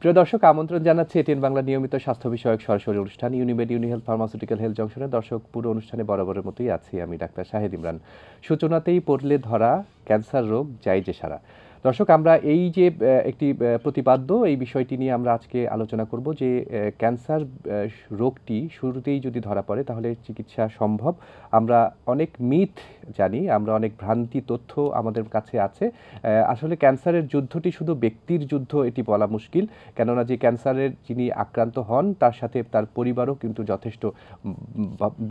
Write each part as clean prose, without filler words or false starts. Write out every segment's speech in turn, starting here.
প্রিয় দর্শক, আমন্ত্রণ জানাচ্ছি এটিএন বাংলা নিয়মিত স্বাস্থ্য বিষয়ক সরাসরি অনুষ্ঠান ইউনিমেড ইউনিহেলথ ফার্মাসিউটিক্যাল হেলথ জংশনে। দর্শক, পুরো অনুষ্ঠানে বরাবরের মতোই আছি আমি ডাক্তার শাহেদ ইমরান। সূচনাতেই পড়লে ধরা ক্যান্সার রোগ যায় যে সারা। দর্শক, আমরা এই যে একটি প্রতিপাদ্য এই বিষয়টি নিয়ে আমরা আজকে আলোচনা করব যে ক্যান্সার রোগটি শুরুতেই যদি ধরা পড়ে তাহলে চিকিৎসা সম্ভব। আমরা অনেক মিথ জানি, আমরা অনেক ভ্রান্তি তথ্য আমাদের কাছে আছে। আসলে ক্যান্সারের যুদ্ধটি শুধু ব্যক্তির যুদ্ধ এটি বলা মুশকিল, কেননা যে ক্যান্সারের যিনি আক্রান্ত হন তার সাথে তার পরিবারও কিন্তু যথেষ্ট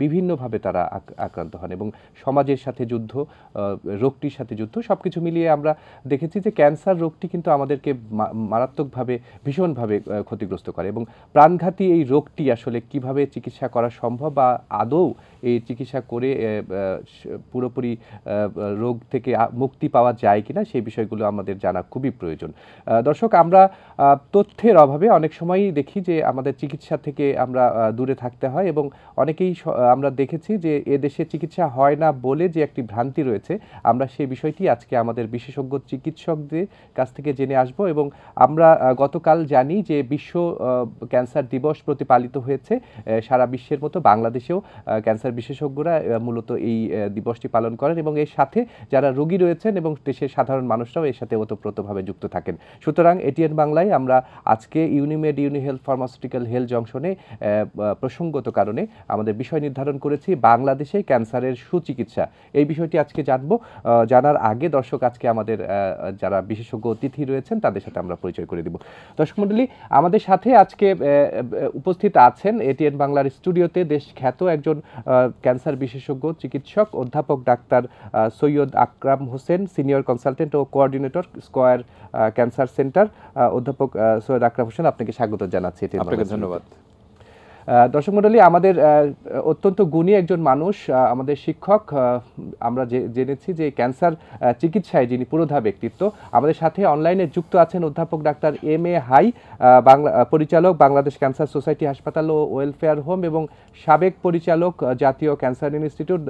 বিভিন্নভাবে তারা আক্রান্ত হন, এবং সমাজের সাথে যুদ্ধ, রোগটির সাথে যুদ্ধ, সব কিছু মিলিয়ে আমরা দেখেছি যে ক্যান্সার রোগটি কিন্তু আমাদেরকে মারাত্মকভাবে ভীষণভাবে ক্ষতিগ্রস্ত করে। এবং প্রাণঘাতী এই রোগটি আসলে কিভাবে চিকিৎসা করা সম্ভব, বা আদৌ এই চিকিৎসা করে পুরোপুরি রোগ থেকে মুক্তি পাওয়া যায় কিনা, সেই বিষয়গুলো আমাদের জানা খুবই প্রয়োজন। দর্শক, আমরা তথ্যের অভাবে অনেক সময়ই দেখি যে আমাদের চিকিৎসা থেকে আমরা দূরে থাকতে হয়, এবং অনেকেই আমরা দেখেছি যে এদেশে চিকিৎসা হয় না বলে যে একটি ভ্রান্তি রয়েছে, আমরা সেই বিষয়টি আজকে আমাদের বিশেষজ্ঞ চিকিৎসকদের কাছ থেকে জেনে আসব। এবং আমরা গতকাল জানি যে বিশ্ব ক্যান্সার দিবস প্রতিপালিত হয়েছে সারা বিশ্বের মতো বাংলাদেশেও ক্যান্সার বিশেষজ্ঞরা মূলত এই দিবসটি পালন করেন, এবং এর সাথে যারা রোগী রয়েছেন এবং দেশের সাধারণ মানুষরাও এর সাথে ওতপ্রোতভাবে যুক্ত থাকেন। সুতরাং এটিএন বাংলায় আমরা আজকে ইউনিমেড ইউনিহেলথ ফার্মাসিউটিক্যাল হেলথ জংশনে প্রসঙ্গত কারণে আমাদের বিষয় নির্ধারণ করেছি বাংলাদেশে ক্যান্সারের সুচিকিৎসা। এই বিষয়টি আজকে জানবো। জানার আগে দর্শক, আজকে আমাদের যারা বিশেষজ্ঞ অতিথি রয়েছেন তাদের সাথে আমরা পরিচয় করে দিব। দর্শক মণ্ডলী, আমাদের সাথে আজকে উপস্থিত আছেন এটিএন বাংলার স্টুডিওতে দেশ খ্যাত একজন ক্যান্সার বিশেষজ্ঞ চিকিৎসক অধ্যাপক ডাক্তার সৈয়দ আকরাম হোসেন, সিনিয়র কনসালটেন্ট ও কোঅর্ডিনেটর স্কয়ার ক্যান্সার সেন্টার। অধ্যাপক সৈয়দ আকরাম হোসেন, আপনাকে স্বাগত জানাচ্ছি। আপনাকে ধন্যবাদ। দর্শক মণ্ডলী, আমাদের অত্যন্ত গুণী একজন মানুষ, আমাদের শিক্ষক। আমরা জেনেছি যে ক্যান্সার চিকিৎসায় যিনি পুরোধা ব্যক্তিত্ব। আমাদের সাথে অনলাইনে যুক্ত আছেন অধ্যাপক ডাক্তার এম এ হাই, পরিচালক বাংলাদেশ ক্যান্সার সোসাইটি হাসপাতাল ও ওয়েলফেয়ার হোম এবং সাবেক পরিচালক জাতীয় ক্যান্সার ইনস্টিটিউট।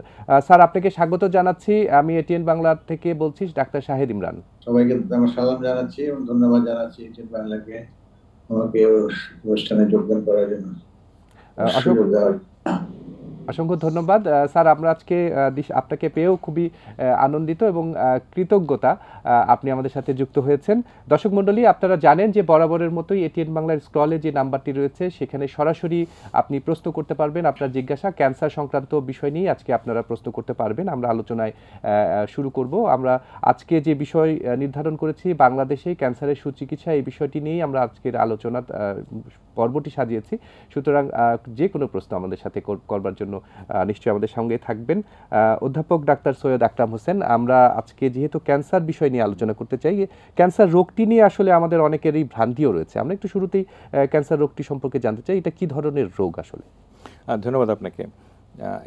স্যার, আপনাকে স্বাগত জানাচ্ছি। আমি এটিএন বাংলা থেকে বলছি, ডাক্তার শাহেদ ইমরান। সবাইকে আমার সালাম জানাচ্ছি এবং ধন্যবাদ জানাচ্ছি এটিএন বাংলাকে আমাকে অনুষ্ঠানে যোগদান করার জন্য। অসংখ্য ধন্যবাদ স্যার। আমরা আজকে আপনাকে পেয়েও খুবই আনন্দিত এবং কৃতজ্ঞতা আপনি আমাদের সাথে যুক্ত হয়েছেন। দর্শক মণ্ডলী, আপনারা জানেন যে বরাবরের মতোই এটিএন বাংলার স্ক্রলে যে নাম্বারটি রয়েছে সেখানে সরাসরি আপনি প্রশ্ন করতে পারবেন। আপনার জিজ্ঞাসা ক্যান্সার সংক্রান্ত বিষয় নিয়ে আজকে আপনারা প্রশ্ন করতে পারবেন। আমরা আলোচনায় শুরু করব। আমরা আজকে যে বিষয় নির্ধারণ করেছি বাংলাদেশে ক্যান্সারের সুচিকিৎসা, এই বিষয়টি নিয়েই আমরা আজকের আলোচনা পর্বটি সাজিয়েছি। সুতরাং যে কোনো প্রশ্ন আমাদের সাথে করবার জন্য নিশ্চয়ই আমাদের সঙ্গে থাকবেন। অধ্যাপক ডাক্তার সৈয়দ আকরাম হোসেন, আমরা আজকে যেহেতু ক্যান্সার বিষয় নিয়ে আলোচনা করতে চাই, ক্যান্সার রোগটি নিয়ে আসলে আমাদের অনেকেরই ভ্রান্তিও রয়েছে। আমরা একটু শুরুতেই ক্যান্সার রোগটি সম্পর্কে জানতে চাই, এটা কি ধরনের রোগ আসলে? ধন্যবাদ আপনাকে।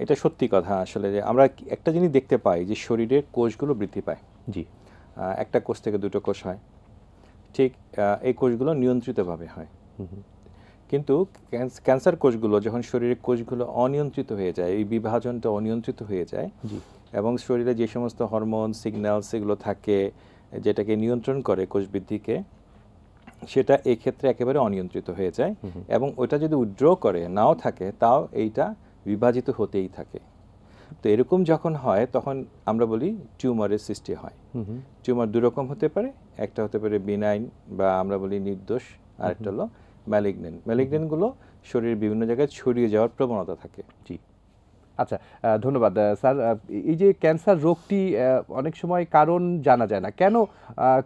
এটা সত্যি কথা আসলে যে আমরা একটা জিনিস দেখতে পাই যে শরীরের কোষগুলো বৃদ্ধি পায়। জি। একটা কোষ থেকে দুটো কোষ হয়, ঠিক এই কোষগুলো নিয়ন্ত্রিতভাবে হয়। কিন্তু ক্যান্সার কোষগুলো যখন শরীরের কোষগুলো অনিয়ন্ত্রিত হয়ে যায়, এই বিভাজনটা অনিয়ন্ত্রিত হয়ে যায়, এবং শরীরে যে সমস্ত হরমোন সিগন্যাল সেগুলো থাকে যেটাকে নিয়ন্ত্রণ করে কোষ বৃদ্ধিকে, সেটা এই ক্ষেত্রে একেবারে অনিয়ন্ত্রিত হয়ে যায়, এবং ওটা যদি উইথড্র করে নাও থাকে তাও এইটা বিভাজিত হতেই থাকে। তো এরকম যখন হয় তখন আমরা বলি টিউমারের সৃষ্টি হয়। টিউমার দুরকম হতে পারে, একটা হতে পারে বিনাইন বা আমরা বলি নির্দোষ, আরেকটা হলো ম্যালিগনেন্ট। ম্যালিগনেন্টগুলো শরীরের বিভিন্ন জায়গায় ছড়িয়ে যাওয়ার প্রবণতা থাকে। জি, আচ্ছা, ধন্যবাদ স্যার। এই যে ক্যান্সার রোগটি অনেক সময় কারণ জানা যায় না,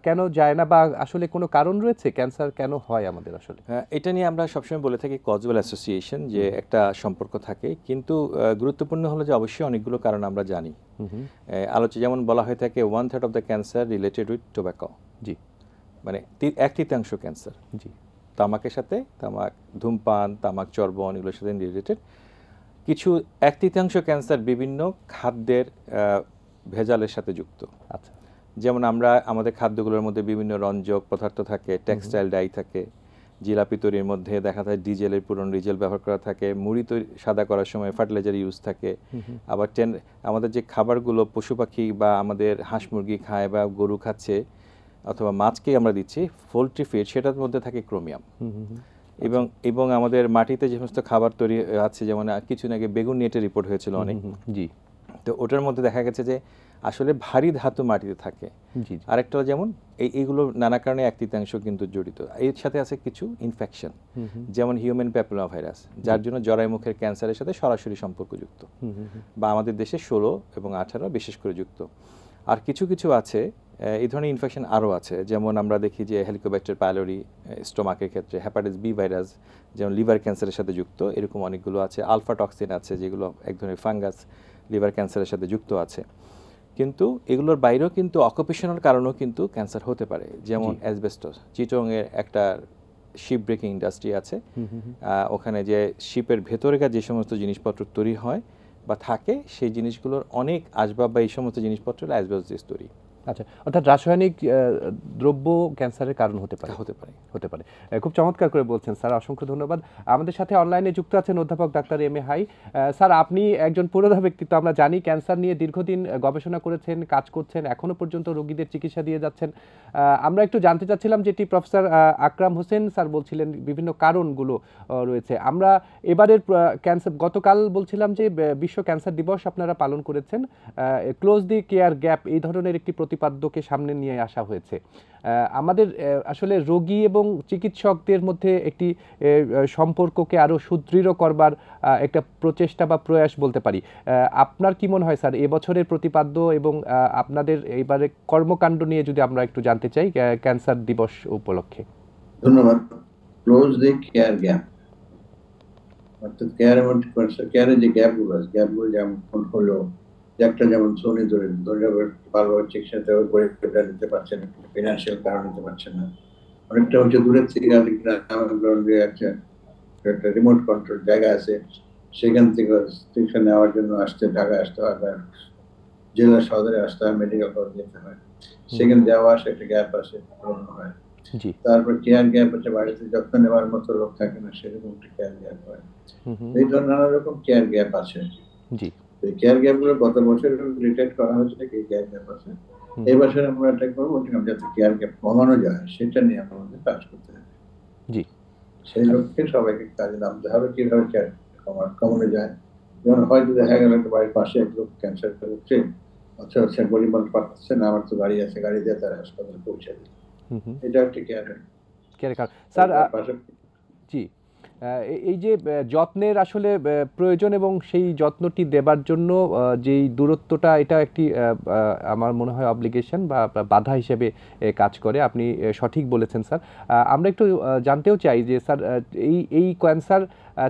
কেন যায় না, বা আসলে কোনো কারণ রয়েছে ক্যান্সার কেন হয় আমাদের আসলে? এটা নিয়ে আমরা সবসময় বলে থাকি কজুয়াল অ্যাসোসিয়েশন, যে একটা সম্পর্ক থাকে, কিন্তু গুরুত্বপূর্ণ হলো যে অবশ্যই অনেকগুলো কারণ আমরা জানি। আলোচনা যেমন বলা হয়ে থাকে 1/3 of the cancer related with tobacco. জি, মানে 1/3 ক্যান্সার জি তামাকের সাথে, তামাক, ধূমপান, তামাক, চর্বণ এগুলোর সাথে রিলেটেড। কিছু 1/3 ক্যান্সার বিভিন্ন খাদ্যের ভেজালের সাথে যুক্ত। আচ্ছা, যেমন আমরা আমাদের খাদ্যগুলোর মধ্যে বিভিন্ন রঞ্জক পদার্থ থাকে, টেক্সটাইল ডাই থাকে, জিলাপি তৈরির মধ্যে দেখা যায় ডিজেলের পুরনো ডিজেল ব্যবহার করা থাকে, মুড়ি তৈরি সাদা করার সময় ফার্টিলাইজার ইউজ থাকে। আবার আমাদের যে খাবারগুলো পশু পাখি বা আমাদের হাঁস মুরগি খায় বা গরু খাচ্ছে, অথবা মাছকে আমরা দিচ্ছি পোলট্রি ফিড, সেটার মধ্যে থাকে ক্রোমিয়াম। হুম হুম হুম। এবং আমাদের মাটিতে যে সমস্ত খাবার তৈরি আছে, যেমন কিছুদিন আগে বেগুন নিয়ে একটা রিপোর্ট হয়েছিল অনেক, হুম, হুম, জি তো ওটার মধ্যে দেখা গেছে যে আসলে ভারী ধাতু মাটিতে থাকে। জি জি। আরেকটা যেমন এইগুলো নানা কারণে 1/3 কিন্তু জড়িত। এর সাথে আছে কিছু ইনফেকশন, হুম হুম যেমন হিউম্যান প্যাপিলোমা ভাইরাস, যার জন্য জরায়ু মুখের ক্যান্সারের সাথে সরাসরি সম্পর্কযুক্ত, হুম হুম হুম। বা আমাদের দেশে 16 এবং 18 বিশেষ করে যুক্ত। আর কিছু কিছু আছে এই ধরনের ইনফেকশন আরও আছে, যেমন আমরা দেখি যে হেলিকোব্যাক্টার পাইলোরি স্টোমাকের ক্ষেত্রে, হেপাটাইটিস বি ভাইরাস যেমন লিভার ক্যান্সারের সাথে যুক্ত, এরকম অনেকগুলো আছে। আলফা টক্সিন আছে, যেগুলো এক ধরনের ফাঙ্গাস, লিভার ক্যান্সারের সাথে যুক্ত আছে। কিন্তু এগুলোর বাইরেও কিন্তু অকুপেশনাল কারণেও কিন্তু ক্যান্সার হতে পারে, যেমন অ্যাসবেস্টস। চিটংয়ের একটা শিপ ব্রেকিং ইন্ডাস্ট্রি আছে, হুম হুম হুম। ওখানে যে শিপের ভেতরেকার যে সমস্ত জিনিসপত্র তৈরি হয় বা থাকে, সেই জিনিসগুলোর অনেক আসবাব বা এই সমস্ত জিনিসপত্র অ্যাসবেস্টস তৈরি। আচ্ছা, অর্থাৎ রাসায়নিক দ্রব্য ক্যান্সারের কারণ হতে পারে। হতে পারে। হতে পারে। খুব চমৎকার করে বলছেন স্যার, অসংখ্য ধন্যবাদ। আমাদের সাথে অনলাইনে যুক্ত আছেন অধ্যাপক doctor M A high. Sir, আপনি একজন পুরোধা ব্যক্তিত্ব, আমরা জানি ক্যান্সার নিয়ে দীর্ঘদিন গবেষণা করেছেন, কাজ করছেন, এখনো পর্যন্ত রোগীদের চিকিৎসা দিয়ে যাচ্ছেন। আমরা একটু জানতে চাচ্ছিলাম, যেটি প্রফেসর আকরাম হোসেন স্যার বলছিলেন বিভিন্ন কারণগুলো রয়েছে। আমরা এবারের ক্যান্সার, গতকাল বলছিলাম যে বিশ্ব ক্যান্সার দিবস আপনারা পালন করেছেন, ক্লোজ দি কেয়ার গ্যাপ এই ধরনের একটি প্রতিপাদ্যকে সামনে নিয়ে আসা হয়েছে। আমাদের আসলে রোগী এবং চিকিৎসকদের মধ্যে একটি সম্পর্ককে আরও সুদৃঢ় করবার একটা প্রচেষ্টা বা প্রয়াস বলতে পারি। আপনার কি মনে হয় স্যার, এবছরের প্রতিপাদ্য এবং আপনাদের এইবারে কর্মকাণ্ড নিয়ে যদি আমরা একটু জানতে চাই ক্যান্সার দিবস উপলক্ষে? ধন্যবাদ। ক্লোজ দ্য কেয়ার গ্যাপ, অর্থাৎ কেয়ারের যে গ্যাপগুলো যেমন হলো, যে একটা যেমন সোনি ধরে ভালোভাবে চিকিৎসা পরীক্ষা নিতে পারছেন, ফিনান্সিয়াল কারণ নিতে পারছেন না। অনেকটা হচ্ছে দূরের থেকে একটা রিমোট কন্ট্রোল জায়গা আছে, সেখান থেকে চিকিৎসা নেওয়ার জন্য ঢাকায় আসতে হয়, বা জেলা সদরে আসতে হয়, মেডিকেল কলেজ যেতে হয়, সেখানে যাওয়া আসা একটা গ্যাপ আছে, পূরণ হয়। জি। তারপর কেয়ার গ্যাপ হচ্ছে বাড়িতে যত্ন নেওয়ার মতো লোক থাকে না, সেরকম একটা কেয়ার গ্যাপ হয়। এই ধরনের নানা রকম কেয়ার গ্যাপ আছে। জি। এই কেয়ার গ্যাপ গুলো গত বছর ডিটেক্ট করা হয়েছে, কি কেয়ার গ্যাপ আছে। এই বছর আমরা এটা করবো যাতে কেয়ার গ্যাপ কমানো যায়, সেটা নিয়ে আমাদের কাজ করতে হবে। জি। সেই লক্ষ্যে সবাইকে কাজে নামতে হবে, কিভাবে কেয়ার কমানো যায়। যেমন হয়তো দেখা গেল একটা বাড়ির পাশে এক লোক ক্যান্সার হচ্ছে, আচ্ছা আচ্ছা গরিব মানুষ পাঠাচ্ছে না, আমার তো গাড়ি আছে, গাড়ি দিয়ে তার হাসপাতালে পৌঁছে দিই, এটা একটা কেয়ার। স্যার, জি, এই যে যত্নের আসলে প্রয়োজন এবং সেই যত্নটি দেবার জন্য যেই দূরত্বটা, এটা একটি আমার মনে হয় অব্লিগেশন বা বাধা হিসেবে কাজ করে। আপনি সঠিক বলেছেন স্যার। আমরা একটু জানতেও চাই যে স্যার, এই ক্যান্সার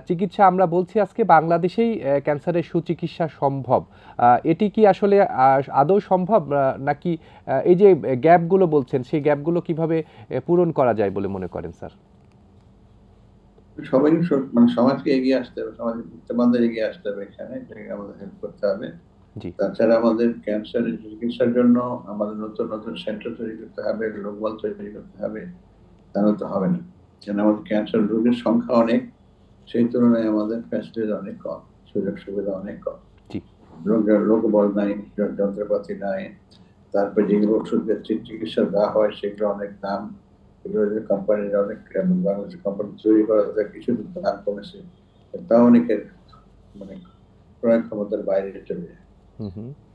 চিকিৎসা আমরা বলছি আজকে বাংলাদেশেই ক্যান্সারের সুচিকিৎসা সম্ভব, এটি কি আসলে আদৌ সম্ভব, নাকি এই যে গ্যাপগুলো বলছেন সেই গ্যাপগুলো কিভাবে পূরণ করা যায় বলে মনে করেন স্যার? সবাই মানে সমাজকে এগিয়ে আসতে হবে, সমাজের বিত্তবানদের এগিয়ে আসতে হবে, এখানে এটাকে আমাদের হেল্প করতে হবে। তাছাড়া আমাদের ক্যান্সারের চিকিৎসার জন্য আমাদের নতুন নতুন সেন্টার তৈরি করতে হবে, লোকবল তৈরি করতে হবে, তাহলে তো হবে না। কারণ আমাদের ক্যান্সার রোগীর সংখ্যা অনেক, সেই তুলনায় আমাদের ফ্যাসিলিটি অনেক কম, সুযোগ সুবিধা অনেক কম, লোকবল নাই, যন্ত্রপাতি নাই। তারপর যেগুলো ওষুধের চিকিৎসা দেওয়া হয় সেগুলো অনেক দাম, কোম্পানির অনেক, বাংলাদেশের কোম্পানি তৈরি করা যায়, কিছু দাম কমেছে, তাও অনেকের মানে ক্রয় ক্ষমতার বাইরে চলে যায়।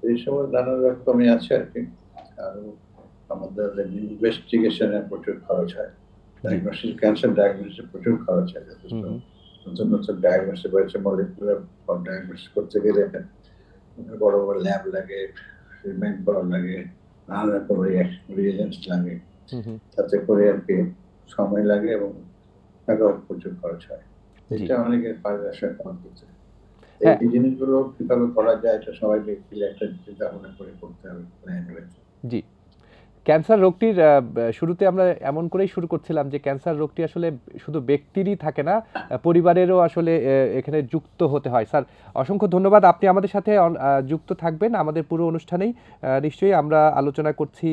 এই সময় নানা রকমই আছে আর কি। আর আমাদের ইনভেস্টিগেশনে প্রচুর খরচ হয়, ডায়াগনোসিস, ক্যান্সার ডায়াগনোসিসে প্রচুর খরচ হয়, যথেষ্ট নতুন নতুন ডায়াগনোসিস হয়েছে, মলিকুলার ডায়াগনোসিস করতে গেলে বড় বড় ল্যাব লাগে, ম্যান পাওয়ার লাগে, নানা রকম রিয়েজেন্টস লাগে, তাতে করে আর কি সময় লাগে এবং টাকাও প্রচুর খরচ হয়। এটা অনেকের পারে আসা কম করতে। এই জিনিসগুলো কিভাবে করা যায়, এটা সবাই মিলে একটা চিন্তা ভাবনা করে করতে হবে। জি, ক্যান্সার রোগটির শুরুতে আমরা এমন করেই শুরু করছিলাম যে ক্যান্সার রোগটি আসলে শুধু ব্যক্তিরই থাকে না, পরিবারেরও আসলে এখানে যুক্ত হতে হয়। স্যার, অসংখ্য ধন্যবাদ, আপনি আমাদের সাথে যুক্ত থাকবেন আমাদের পুরো অনুষ্ঠানেই। নিশ্চয়ই আমরা আলোচনা করছি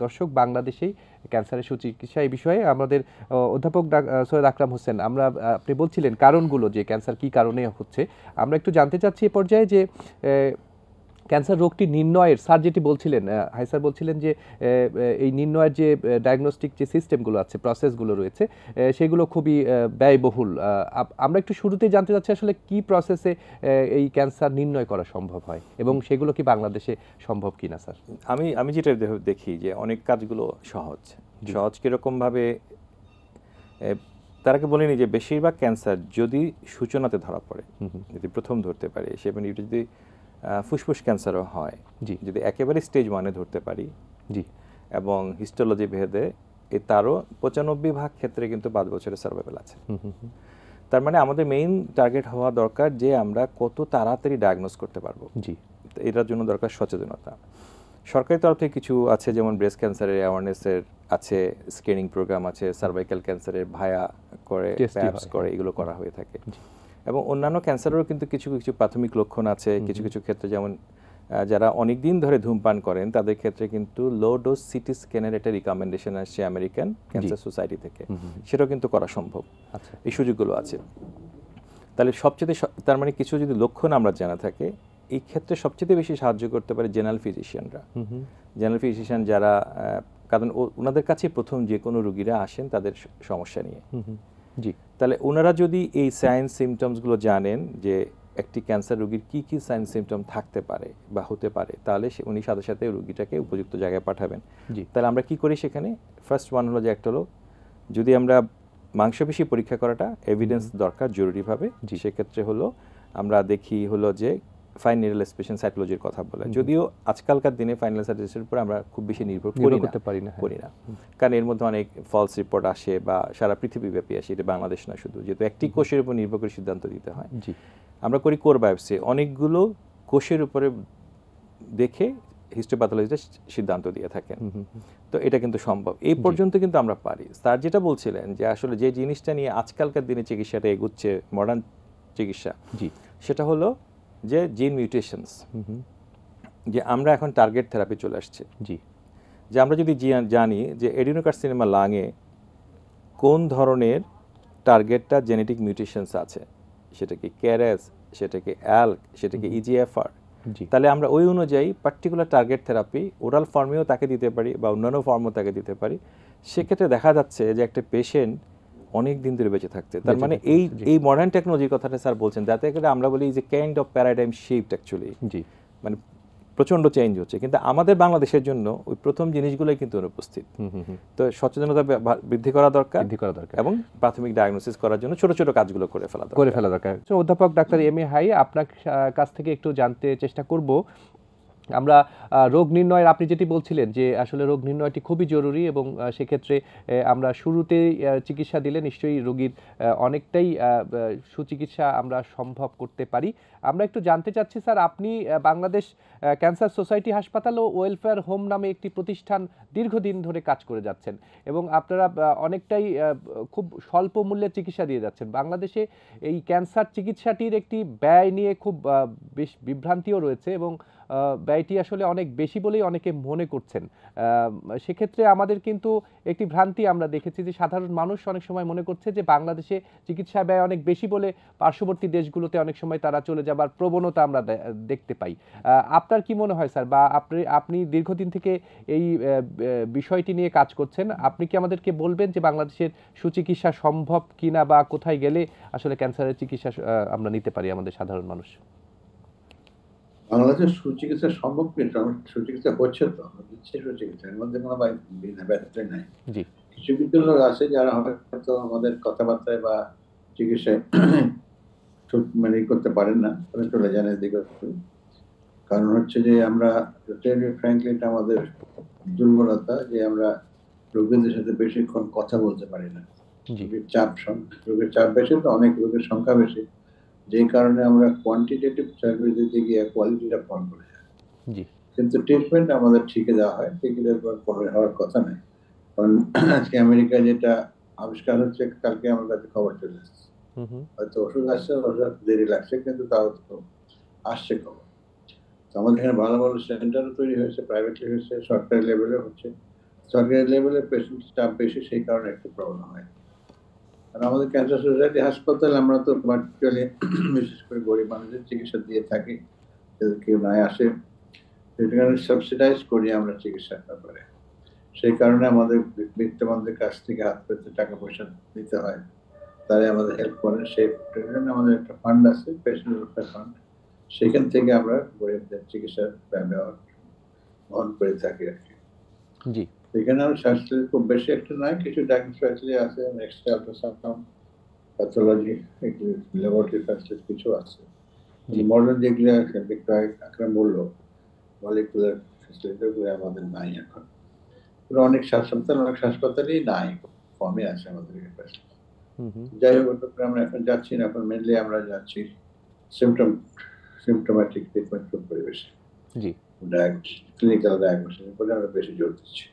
দর্শক বাংলাদেশেই ক্যান্সারের সুচিকিৎসা এই বিষয়ে। আমাদের অধ্যাপক সৈয়দ আকরাম হোসেন, আপনি বলছিলেন কারণগুলো, যে ক্যান্সার কি কারণে হচ্ছে। আমরা একটু জানতে চাচ্ছি এ পর্যায়ে যে ক্যান্সার রোগটি নির্ণয়ের স্যার যেটি বলছিলেন, হাই স্যার বলছিলেন যে এই নির্ণয়ের যে ডায়াগনস্টিক যে সিস্টেমগুলো আছে, প্রসেসগুলো রয়েছে, সেগুলো খুবই ব্যয়বহুল। আমরা একটু শুরুতেই জানতে চাচ্ছি আসলে কি প্রসেসে এই ক্যান্সার নির্ণয় করা সম্ভব হয় এবং সেগুলো কি বাংলাদেশে সম্ভব কিনা স্যার? আমি যেটা দেখি যে অনেক কাজগুলো সহজ কিরকমভাবে তারাকে বলিনি যে বেশিরভাগ ক্যান্সার যদি সূচনাতে ধরা পড়ে, যদি প্রথম ধরতে পারি, সেখানে যদি ফুসফুস ক্যান্সারও হয়, যদি একেবারে স্টেজ 1-এ ধরতে পারি এবং হিস্টোলজি ভেদে তারও 95% ক্ষেত্রে কিন্তু 5 বছরের সার্ভাইভাল আছে। তার মানে আমাদের মেইন টার্গেট হওয়া দরকার যে আমরা কত তাড়াতাড়ি ডায়াগনোজ করতে পারবো। এটার জন্য দরকার সচেতনতা। সরকারি তরফ থেকে কিছু আছে, যেমন ব্রেস্ট ক্যান্সারের অ্যাওয়ারনেসের আছে, স্ক্রিনিং প্রোগ্রাম আছে, সার্ভাইকাল ক্যান্সারের ভায়া করে, প্যাপস করে, এগুলো করা হয়ে থাকে। এবং অন্যান্য ক্যান্সারেরও কিন্তু কিছু কিছু প্রাথমিক লক্ষণ আছে। কিছু কিছু ক্ষেত্রে যেমন যারা অনেক দিন ধরে ধূমপান করেন তাদের ক্ষেত্রে কিন্তু লো ডোজ সিটি স্ক্যানের একটা রিকমেন্ডেশন আসছে আমেরিকান ক্যান্সার সোসাইটি থেকে, সেটাও কিন্তু করা সম্ভব। এই সুযোগগুলো আছে। তাহলে সবচেয়ে তার মানে কিছু যদি লক্ষণ আমরা জানা থাকে, এই ক্ষেত্রে সবচেয়ে বেশি সাহায্য করতে পারে জেনারেল ফিজিশিয়ানরা। জেনারেল ফিজিশিয়ান যারা, কারণ ওনাদের কাছে প্রথম যে কোনো রোগীরা আসেন তাদের সমস্যা নিয়ে। তাহলে ওনারা যদি এই সাইন সিমটমসগুলো জানেন যে একটি ক্যান্সার রোগীর কি কি সাইন সিমটম থাকতে পারে বা হতে পারে, তাহলে উনি সাথে সাথে রোগীটাকে উপযুক্ত জায়গায় পাঠাবেন। তাহলে আমরা কি করি সেখানে, ফার্স্ট ওয়ান হলো যে একটা হলো যদি আমরা মাংসপেশি পরীক্ষা করাটা এভিডেন্স দরকার জরুরিভাবে, সেক্ষেত্রে হলো আমরা দেখি হলো যে ফাইন নিডল এক্সপ্রেশন সাইটোলজির কথা বলে। যদিও আজকালকার দিনে ফাইনাল সাইটোলজির উপর আমরা খুব বেশি নির্ভর করি না, কারণ এর মধ্যে অনেক ফলস রিপোর্ট আসে বা সারা পৃথিবীব্যাপী আসে, এটা বাংলাদেশ না শুধু, যেহেতু একটি কোষের উপর নির্ভর করে সিদ্ধান্ত দিতে হয়। আমরা করি কোর বায়োপসি, অনেকগুলো কোষের উপরে দেখে হিস্টোপ্যাথোলজিস্টরা সিদ্ধান্ত দিয়ে থাকেন। তো এটা কিন্তু সম্ভব, এই পর্যন্ত কিন্তু আমরা পারি। স্যার যেটা বলছিলেন যে আসলে যে জিনিসটা নিয়ে আজকালকার দিনে চিকিৎসাটা এগুচ্ছে, মডার্ন চিকিৎসা, সেটা হলো যে জিন মিউটেশনস, যে আমরা এখন টার্গেট থেরাপি চলে আসছে। যে আমরা যদি জানি যে এডিনোকার্সিনোমা লাংয়ে কোন ধরনের টার্গেটটা জেনেটিক মিউটেশনস আছে, সেটা কি ক্যারাস, সেটা কি অ্যালক, সেটা কি ইজিএফআর, তাহলে আমরা ওই অনুযায়ী পার্টিকুলার টার্গেট থেরাপি ওরাল ফর্মেও তাকে দিতে পারি বা অন্যান্য ফর্মেও তাকে দিতে পারি। সেক্ষেত্রে দেখা যাচ্ছে যে একটা পেশেন্ট অনেক দিন ধরে বেঁচে থাকছে। তার মানে এই মডার্ন টেকনোলজির কথাটা স্যার বলছেন, যাতে করে আমরা বলি যে kind of paradigm shift actually, মানে প্রচন্ড চেঞ্জ হচ্ছে। কিন্তু আমাদের বাংলাদেশের জন্য ওই প্রথম জিনিসগুলোই কিন্তু অনুপস্থিত। তো সচেতনতা বৃদ্ধি করা দরকার এবং প্রাথমিক ডায়াগনোসিস করার জন্য ছোট ছোট কাজগুলো করে ফেলা দরকার। অধ্যাপক ডাক্তার এম.এ. হাই, আপনার কাছ থেকে একটু জানতে চেষ্টা করব, আমরা রোগ নির্ণয়ের, আপনি যেটি বলছিলেন যে আসলে রোগ নির্ণয়টি খুবই জরুরি এবং সেক্ষেত্রে আমরা শুরুতেই চিকিৎসা দিলে নিশ্চয়ই রোগীর অনেকটাই সুচিকিৎসা আমরা সম্ভব করতে পারি। আমরা একটু জানতে চাচ্ছি স্যার, আপনি বাংলাদেশ ক্যান্সার সোসাইটি হাসপাতাল ও ওয়েলফেয়ার হোম নামে একটি প্রতিষ্ঠান দীর্ঘদিন ধরে কাজ করে যাচ্ছেন এবং আপনারা অনেকটাই খুব স্বল্প মূল্যে চিকিৎসা দিয়ে যাচ্ছেন। বাংলাদেশে এই ক্যান্সার চিকিৎসাটির একটি ব্যয় নিয়ে খুব বেশ বিভ্রান্তিও রয়েছে এবং ব্যয়টি আসলে অনেক বেশি বলেই অনেকে মনে করছেন। সেক্ষেত্রে আমাদের কিন্তু একটি ভ্রান্তি আমরা দেখেছি যে সাধারণ মানুষ অনেক সময় মনে করছে যে বাংলাদেশে চিকিৎসা ব্যয় অনেক বেশি বলে পার্শ্ববর্তী দেশগুলোতে অনেক সময় তারা চলে যাবার প্রবণতা আমরা দেখতে পাই। আপনার কি মনে হয় স্যার, বা আপনি দীর্ঘদিন থেকে এই বিষয়টি নিয়ে কাজ করছেন, আপনি কি আমাদেরকে বলবেন যে বাংলাদেশের সুচিকিৎসা সম্ভব কিনা বা কোথায় গেলে আসলে ক্যান্সারের চিকিৎসা আমরা নিতে পারি আমাদের সাধারণ মানুষ? বাংলাদেশের সুচিকিৎসা সম্ভব কিন্তু সুচিকিৎসা হচ্ছে, তো দিচ্ছে সুচিকিৎসা, এর মধ্যে কোনো ব্যত্যয় নাই। কিছু কিছু লোক আছে যারা হয়তো আমাদের কথাবার্তায় বা চিকিৎসায় মানে করতে পারেন না, চলে যান এদিকে। কারণ হচ্ছে যে আমরা ফ্র্যাঙ্কলি এটা আমাদের দুর্বলতা যে আমরা রোগীদের সাথে বেশিক্ষণ কথা বলতে পারি না। রোগীর চাপ বেশি, তো অনেক রোগের সংখ্যা বেশি, যে কারণে আমরা কোয়ান্টিটেটিভ সার্ভিস দিতে গিয়ে কোয়ালিটিটা কম করে যায়। কিন্তু ট্রিটমেন্ট আমাদের ঠিকই দেওয়া হয়, ঠিকই পরে হওয়ার কথা নয়। কারণ আজকে আমেরিকায় যেটা আবিষ্কার হচ্ছে, কালকে আমার কাছে খবর চলে এসেছে। হয়তো ওষুধ আসছে, ওষুধ দেরি লাগছে, কিন্তু তাও তো আসছে খবর। তো আমাদের এখানে ভালো ভালো সেন্টারও তৈরি হয়েছে, প্রাইভেটলি হয়েছে, সরকারি লেভেলে হচ্ছে। সরকারি লেভেলে পেশেন্ট স্টাফ বেশি, সেই কারণে একটু প্রবলেম হয়। আর আমাদের ক্যান্সার সোসাইটি হাসপাতাল আমরা তো ভার্চুয়ালি বিশেষ করে গরিব মানুষের চিকিৎসা দিয়ে থাকি, যদি কেউ না আসে সেই কারণে সাবসিডাইজ করি আমরা চিকিৎসার ব্যাপারে। সেই কারণে আমাদের বিত্তবানদের কাছ থেকে হাত পেতে টাকা পয়সা দিতে হয়, তারাই আমাদের হেল্প করেন। সেই জন্য আমাদের একটা ফান্ড আছে, পেশেন্ট ওয়েলফেয়ার ফান্ড, সেখান থেকে আমরা গরিবদের চিকিৎসার ব্যবহার বহন করে থাকি আর কি। জি, এখানে আমার স্বাস্থ্য খুব বেশি একটা নয়, কিছু ডায়াগনোস ফ্যাসিলিটি আছে, x ray, ultrasound, pathology, laboratory facility কিছু আছে। মডার্ন যেগুলো বিক্রয় আকরাম বললো, মলিকুলার ফ্যাসিলিটি আমাদের নাই এখন। অনেক হাসপাতালই নাই, কমই আছে আমাদের কাছে। যাই হোক, আমরা এখন যাচ্ছি না, এখন মেনলি আমরা যাচ্ছি সিমটোম্যাটিক ট্রিটমেন্ট পরিবেশে, জি, ক্লিনিক্যাল ডায়াগনোসিস উপরে আমরা বেশি জোর দিচ্ছি।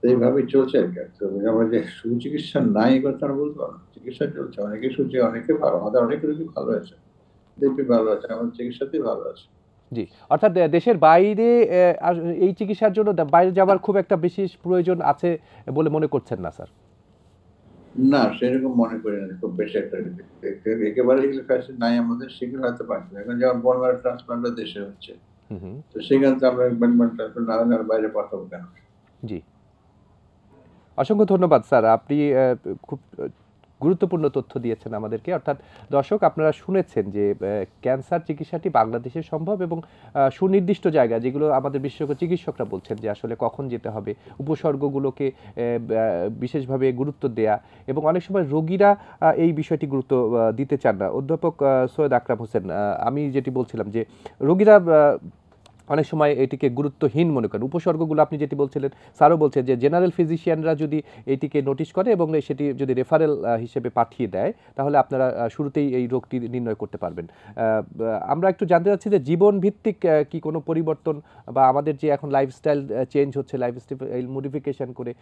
এইভাবেই চলছে আর কি। আমরা যে সুচিকিৎসা নাই কথা আমরা বলতে পারবো, চিকিৎসা চলছে, অনেকে সুচি, অনেকে ভালো, আমাদের অনেক রোগী ভালো হয়েছে, দেখবি ভালো আছে, আমাদের চিকিৎসাতেই ভালো আছে। জি। অর্থাৎ দেশের বাইরে এই চিকিৎসার জন্য বাইরে যাওয়ার খুব একটা বিশেষ প্রয়োজন আছে বলে মনে করছেন না স্যার? না, সেরকম মনে করি না খুব বেশি একটা একেবারে এগুলো ফ্যাসিলিটি নাই আমাদের, সেগুলো হয়তো পারছি। এখন যেমন বোন ম্যারো ট্রান্সপ্লান্ট দেশে হচ্ছে, তো সেখানে তো আমরা বোন ম্যারো ট্রান্সপ্লান্ট না হলে বাইরে পাঠাবো কেন? জি, অসংখ্য ধন্যবাদ স্যার, আপনি খুব গুরুত্বপূর্ণ তথ্য দিয়েছেন আমাদেরকে। অর্থাৎ দর্শক, আপনারা শুনেছেন যে ক্যান্সার চিকিৎসাটি বাংলাদেশে সম্ভব এবং সুনির্দিষ্ট জায়গা, যেগুলো আমাদের বিশেষজ্ঞ চিকিৎসকরা বলছেন যে আসলে কখন যেতে হবে, উপসর্গগুলোকে বিশেষভাবে গুরুত্ব দেয়া, এবং অনেক সময় রোগীরা এই বিষয়টি গুরুত্ব দিতে চান না। অধ্যাপক সৈয়দ আকরাম হোসেন, আমি যেটি বলছিলাম যে রোগীরা অনেক সময় এটিকে গুরুত্বহীন মনে করেন। উপসর্গগুলো আপনি যেটি বলছিলেন, স্যারও বলছেন যে জেনারেল ফিজিশিয়ানরা যদি এটিকে নোটিশ করে এবং সেটি যদি রেফারেল হিসেবে পাঠিয়ে দেয়, তাহলে আপনারা শুরুতেই এই রোগটি নির্ণয় করতে পারবেন। আমরা একটু জানতে চাচ্ছি যে জীবন ভিত্তিক কি কোনো পরিবর্তন, বা আমাদের যে এখন লাইফস্টাইল চেঞ্জ হচ্ছে, লাইফস্টাইল মডিফিকেশন করে,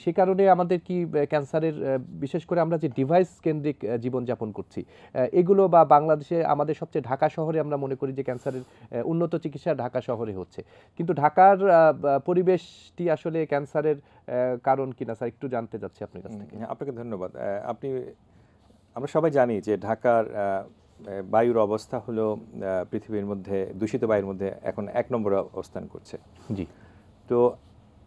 সে কারণে আমাদের কি ক্যান্সারের, বিশেষ করে আমরা যে ডিভাইস কেন্দ্রিক জীবনযাপন করছি, এগুলো, বা বাংলাদেশে আমাদের সবচেয়ে ঢাকা শহরে আমরা মনে করি যে ক্যান্সারের উন্নত চিকিৎসা ঢাকা শহরে হচ্ছে, কিন্তু ঢাকার পরিবেশটি আসলে ক্যান্সারের কারণ কিনা স্যার, একটু জানতে চাচ্ছি আপনার কাছ থেকে। আপনাকে ধন্যবাদ। আমরা সবাই জানি যে ঢাকার বায়ুর অবস্থা হলো পৃথিবীর মধ্যে দূষিত বায়ুর মধ্যে এখন 1 নম্বরে অবস্থান করছে। জি। তো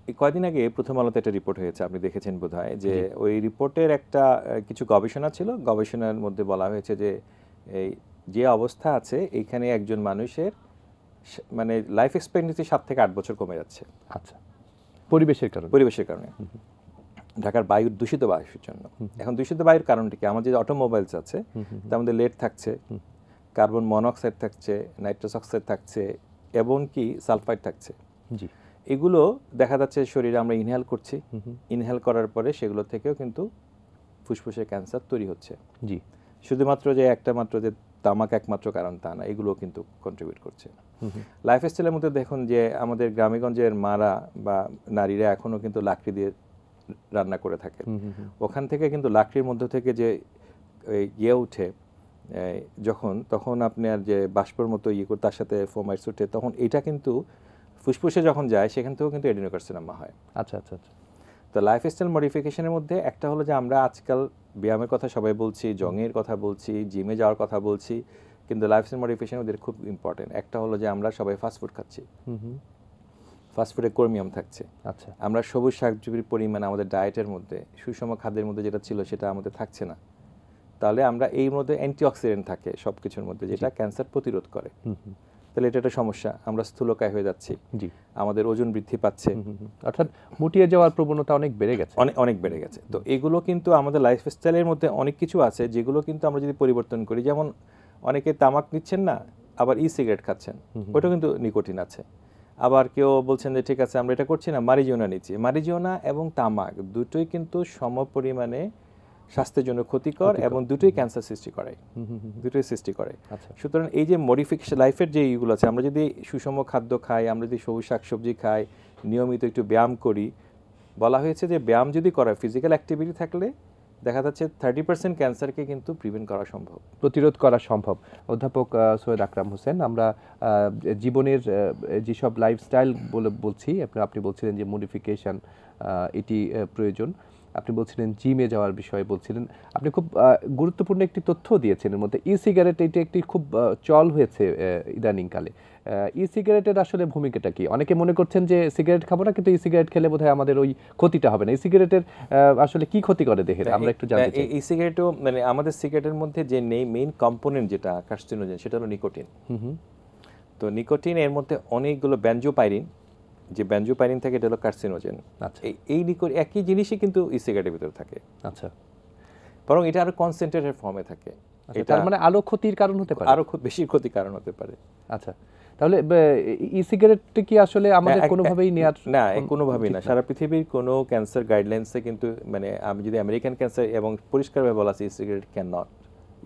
এই কয়দিন আগে প্রথম আলোতে একটা রিপোর্ট হয়েছে, আপনি দেখেছেন বোধহয়, যে ওই রিপোর্টের একটা কিছু গবেষণা ছিল। গবেষণার মধ্যে বলা হয়েছে যে এই যে অবস্থা আছে, এইখানে একজন মানুষের মানে লাইফ এক্সপেক্টেন্সি 7 থেকে 8 বছর কমে যাচ্ছে। আচ্ছা, পরিবেশের কারণে? পরিবেশের কারণে, ঢাকার বায়ুর দূষিত বায়ুর জন্য। এখন দূষিত বায়ুর কারণটি কি? আমাদের যে অটোমোবাইলস আছে তার মধ্যে লেড থাকছে, কার্বন মনোক্সাইড থাকছে, নাইট্রাস অক্সাইড থাকছে, এবং কি সালফাইড থাকছে। জি। এগুলো দেখা যাচ্ছে শরীরে আমরা ইনহেল করছি, ইনহেল করার পরে সেগুলো থেকেও কিন্তু ফুসফুসে ক্যান্সার তৈরি হচ্ছে। জি। শুধুমাত্র যে তামাক একমাত্র কারণ তা না, এগুলো কিন্তু কন্ট্রিবিউট করছে। লাইফস্টাইলের মধ্যে দেখুন যে আমাদের গ্রামেগঞ্জের মারা বা নারীরা এখনো কিন্তু লাকড়ি দিয়ে রান্না করে থাকে। ওখান থেকে কিন্তু লাকড়ির মধ্য থেকে যে ইয়ে উঠে তখন আপনার যে বাষ্পর মতো করে তার সাথে ফোমাইটস উঠে, তখন এটা কিন্তু ফুসফুসে যখন যায় সেখান থেকেও কিন্তু এডিনোকার্সিনোমা হয়। আচ্ছা আচ্ছা আচ্ছা। তো লাইফস্টাইল মডিফিকেশনের মধ্যে একটা হলো যে আমরা আজকাল ব্যায়ামের কথা সবাই বলছি, জংয়ের কথা বলছি, জিমে যাওয়ার কথা বলছি, কিন্তু লাইফস্টাইল মডিফিকেশন ওদের খুব ইম্পর্টেন্ট। একটা হলো যে আমরা সবাই ফাস্টফুড খাচ্ছি, ফাস্টফুডে ক্রোমিয়াম থাকছে। আচ্ছা। আমরা সবুজ শাকসবজির পরিমাণ আমাদের ডায়েটের মধ্যে, সুষম খাদ্যের মধ্যে যেটা ছিল সেটা আমাদের থাকছে না। তাহলে আমরা এই মধ্যে অ্যান্টিঅক্সিডেন্ট থাকে সব কিছুর মধ্যে, যেটা ক্যান্সার প্রতিরোধ করে। তাহলে এটা একটা সমস্যা, আমরা স্থূলকায় হয়ে যাচ্ছি, আমাদের ওজন বৃদ্ধি পাচ্ছে, অর্থাৎ মুটিয়ে যাওয়ার প্রবণতা অনেক বেড়ে গেছে, অনেক বেড়ে গেছে। তো এগুলো কিন্তু আমাদের লাইফস্টাইলের মধ্যে অনেক কিছু আছে যেগুলো কিন্তু আমরা যদি পরিবর্তন করি, যেমন অনেকে তামাক নিচ্ছেন না, আবার সিগারেট খাচ্ছেন, ওটা কিন্তু নিকোটিন আছে। আবার কেউ বলছেন যে ঠিক আছে আমরা এটা করছি না, মারিজুয়ানা নিচ্ছি। মারিজুয়ানা এবং তামাক দুটোই কিন্তু সম পরিমাণে স্বাস্থ্যের জন্য ক্ষতিকর এবং দুটোই ক্যান্সার সৃষ্টি করে। সুতরাং এই যে মডিফিকেশন লাইফের যে এইগুলো আছে, আমরা যদি সুষম খাদ্য খাই, আমরা যদি সবুজ শাকসবজি খাই, নিয়মিত একটু ব্যায়াম করি, বলা হয়েছে যে ব্যায়াম যদি করা, ফিজিক্যাল অ্যাক্টিভিটি থাকলে দেখা যাচ্ছে 30% ক্যান্সারকে কিন্তু প্রতিরোধ করা সম্ভব। অধ্যাপক সৈয়দ আকরাম হোসেন, আমরা জীবনের যেসব লাইফস্টাইল বলছি, আপনি বলছিলেন যে মডিফিকেশন এটি প্রয়োজন। আপনি বলছিলেন জিমে যাওয়ার বিষয়ে বলছিলেন, আপনি খুব গুরুত্বপূর্ণ একটি তথ্য দিয়েছেন এর মধ্যে। ই সিগারেট এটা একটি খুব চল হয়েছে ইদানিংকালে। ই সিগারেটের আসলে ভূমিকাটা কি? অনেকে মনে করছেন যে সিগারেট খাবো না, কিন্তু ই সিগারেট খেলে বোধহয় আমাদের ওই ক্ষতিটা হবে না। ই সিগারেটের আসলে কি ক্ষতি করে দেহের, আমরা একটু জানতে চাই। ই সিগারেটও মানে আমাদের সিগারেটের মধ্যে যে মেইন কম্পোনেন্ট যেটা কার্সিনোজেন, সেটা হলো নিকোটিন। তো নিকোটিন এর মধ্যে অনেকগুলো বেনজোপাইরিন, যে বেনজোপাইরিন থাকে এটা হলো কার্সিনোজেন। আচ্ছা, এই একই জিনিসই কিন্তু ই সিগারেটের ভিতরে থাকে। আচ্ছা, বরং এটা আরো কনসেন্ট্রেটেড ফর্মে থাকে। এটা তার মানে আলো ক্ষতির কারণ হতে পারে, আরো খুব বেশি ক্ষতির কারণ হতে পারে। আচ্ছা, তাহলে ই সিগারেট কি আসলে আমাদের কোনোভাবেই নেয়ার? না, কোনোভাবেই না। সারা পৃথিবীর কোনো ক্যান্সার গাইডলাইন্সে কিন্তু, মানে আমি যদি আমেরিকান ক্যান্সার এবং পরিষ্কারভাবে বলা আছে, e cigarette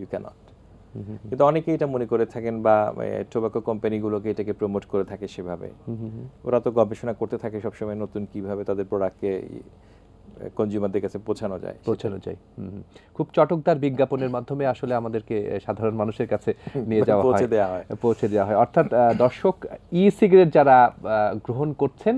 you can not. কিন্তু অনেকেই এটা মনে করে থাকেন, বা টোবাকো কোম্পানিগুলোকে এটাকে প্রমোট করে থাকে সেভাবে। ওরা তো গবেষণা করতে থাকে সবসময় নতুন কিভাবে তাদের প্রোডাক্টকে কনজিউমারদের কাছে পৌঁছানো যায়। খুব চটকদার বিজ্ঞাপনের মাধ্যমে আসলে আমাদেরকে সাধারণ মানুষের কাছে নিয়ে যাওয়া হয়, পৌঁছে দেওয়া হয়। অর্থাৎ দর্শক, ই সিগারেট যারা গ্রহণ করছেন,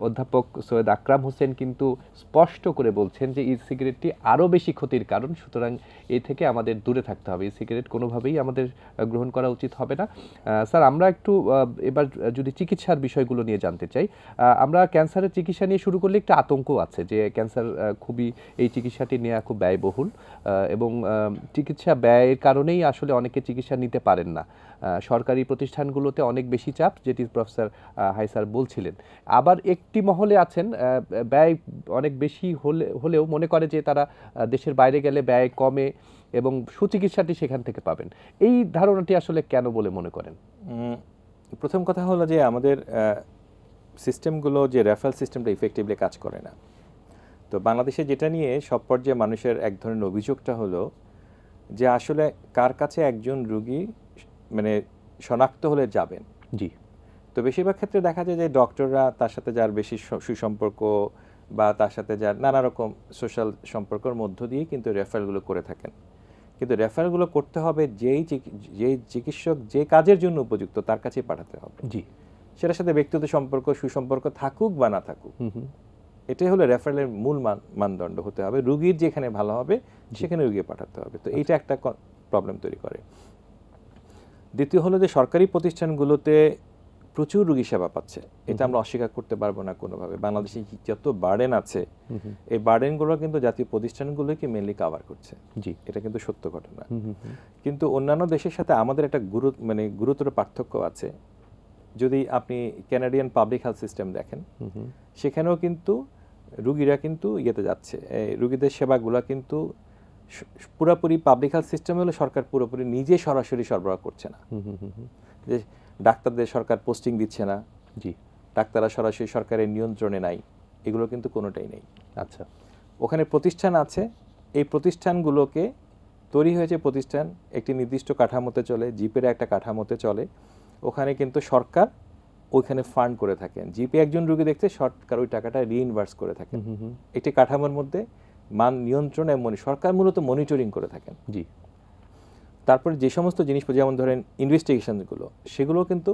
অধ্যাপক সৈয়দ আকরাম হোসেন কিন্তু স্পষ্ট করে বলছেন যে ই সিগারেটটি আরও বেশি ক্ষতির কারণ, সুতরাং এই থেকে আমাদের দূরে থাকতে হবে। ই সিগারেট কোনোভাবেই আমাদের গ্রহণ করা উচিত হবে না। স্যার, আমরা একটু এবার যদি চিকিৎসার বিষয়গুলো নিয়ে জানতে চাই। আমরা ক্যান্সারের চিকিৎসা নিয়ে শুরু করলে একটু আতঙ্ক আছে যে ক্যান্সার খুবই, এই চিকিৎসাটি নেওয়া খুব ব্যয়বহুল, এবং চিকিৎসা ব্যয়ের কারণেই আসলে অনেকে চিকিৎসা নিতে পারেন না। সরকারি প্রতিষ্ঠানগুলোতে অনেক বেশি চাপ, যেটি প্রফেসর হায়সার বলছিলেন। আবার একটি মহলে আছেন ব্যয় অনেক বেশি হলেও মনে করে যে তারা দেশের বাইরে গেলে ব্যয় কমে এবং সুচিকিৎসাটি সেখান থেকে পাবেন। এই ধারণাটি আসলে কেন বলে মনে করেন? প্রথম কথা হলো যে আমাদের সিস্টেমগুলো, যে রেফারেল সিস্টেমটা ইফেক্টিভলি কাজ করে না। তো বাংলাদেশে যেটা নিয়ে সব পর্যায়ে মানুষের এক ধরনের অভিযোগটা হলো যে আসলে কার কাছে একজন রোগী মানে শনাক্ত হলে যাবেন। জি। তো বেশিরভাগ ক্ষেত্রে দেখা যায় যে ডক্টররা তার সাথে যার বেশি সুসম্পর্ক বা তার সাথে যার নানা রকম সোশ্যাল সম্পর্কের মধ্য দিয়ে কিন্তু রেফারেলগুলো করে থাকেন। কিন্তু রেফারেলগুলো করতে হবে যেই চিকিৎসক যে কাজের জন্য উপযুক্ত তার কাছেই পাঠাতে হবে। জি। সেটার সাথে ব্যক্তিগত সম্পর্ক, সুসম্পর্ক থাকুক বা না থাকুক, এটাই হলো রেফারেলের মূল মানদণ্ড হতে হবে। রুগীর যেখানে ভালো হবে সেখানে রুগী পাঠাতে হবে। তো এইটা একটা প্রবলেম তৈরি করে। দ্বিতীয় হলো যে সরকারি প্রতিষ্ঠানগুলোতে প্রচুর রুগী সেবা পাচ্ছে, এটা আমরা অস্বীকার করতে পারবো না কোনোভাবে। বাংলাদেশে যত বার্ডেন আছে, এই বার্ডেনগুলো কিন্তু জাতীয় প্রতিষ্ঠানগুলোকে মেনলি কাভার করছে। জি, এটা কিন্তু সত্য ঘটনা। কিন্তু অন্যান্য দেশের সাথে আমাদের একটা গুরুতর পার্থক্য আছে। যদি আপনি কানাডিয়ান পাবলিক হেলথ সিস্টেম দেখেন, সেখানেও কিন্তু রুগীরা কিন্তু ইয়েতে যাচ্ছে, রুগীদের সেবাগুলো কিন্তু পুরোপুরি পাবলিক হেলথ সিস্টেম হলে সরকার পুরোপুরি নিজে সরাসরি সরবরাহ করছে না। যে ডাক্তারদের সরকার পোস্টিং দিচ্ছে না, জি, ডাক্তাররা সরাসরি সরকারের নিয়ন্ত্রণে নাই, এগুলো কিন্তু কোনোটাই নেই। আচ্ছা, ওখানে প্রতিষ্ঠান আছে, এই প্রতিষ্ঠানগুলোকে তৈরি হয়েছে, প্রতিষ্ঠান একটি নির্দিষ্ট কাঠামোতে চলে, জিপের একটা কাঠামোতে চলে। ওখানে কিন্তু সরকার ওইখানে ফান্ড করে থাকেন, জিপে একজন রোগী দেখতে সরকার ওই টাকাটা রিইনভার্স করে থাকেন। একটি কাঠামোর মধ্যে মান নিয়ন্ত্রণ এবং সরকার মূলত মনিটরিং করে থাকেন। জি। তারপরে যে সমস্ত জিনিস, যেমন ধরেন ইনভেস্টিগেশনগুলো, সেগুলো কিন্তু